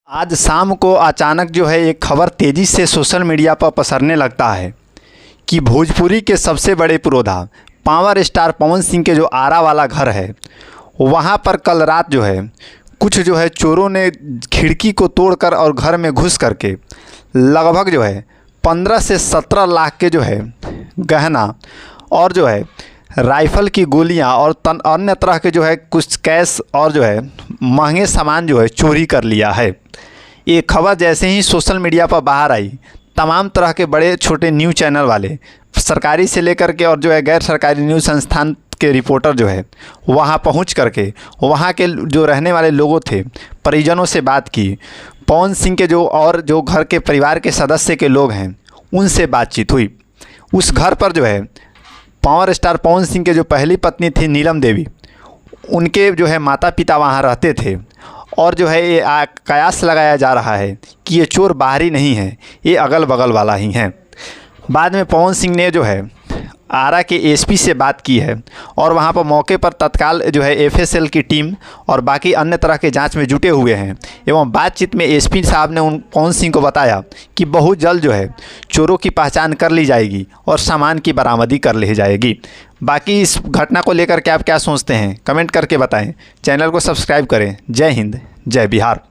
आज शाम को अचानक जो है एक खबर तेज़ी से सोशल मीडिया पर पसरने लगता है कि भोजपुरी के सबसे बड़े पुरोधा पावर स्टार पवन सिंह के जो आरा वाला घर है वहाँ पर कल रात जो है कुछ जो है चोरों ने खिड़की को तोड़कर और घर में घुस करके लगभग जो है 15 से 17 लाख के जो है गहना और जो है राइफ़ल की गोलियां और अन्य तरह के जो है कुछ कैश और जो है महंगे सामान जो है चोरी कर लिया है। ये खबर जैसे ही सोशल मीडिया पर बाहर आई, तमाम तरह के बड़े छोटे न्यूज़ चैनल वाले, सरकारी से लेकर के और जो है गैर सरकारी न्यूज़ संस्थान के रिपोर्टर जो है वहाँ पहुँच करके वहाँ के जो रहने वाले लोगों थे, परिजनों से बात की। पवन सिंह के जो घर के परिवार के सदस्य के लोग हैं उनसे बातचीत हुई। उस घर पर जो है पावर स्टार पवन सिंह के जो पहली पत्नी थी नीलम देवी, उनके जो है माता पिता वहाँ रहते थे और जो है ये कयास लगाया जा रहा है कि ये चोर बाहरी नहीं है, ये अगल बगल वाला ही है। बाद में पवन सिंह ने जो है आरा के एसपी से बात की है और वहाँ पर मौके पर तत्काल जो है एफएसएल की टीम और बाकी अन्य तरह के जांच में जुटे हुए हैं। एवं बातचीत में एसपी साहब ने पवन सिंह को बताया कि बहुत जल्द जो है चोरों की पहचान कर ली जाएगी और सामान की बरामदी कर ली जाएगी। बाकी इस घटना को लेकर के आप क्या सोचते हैं, कमेंट करके बताएं। चैनल को सब्सक्राइब करें। जय हिंद, जय बिहार।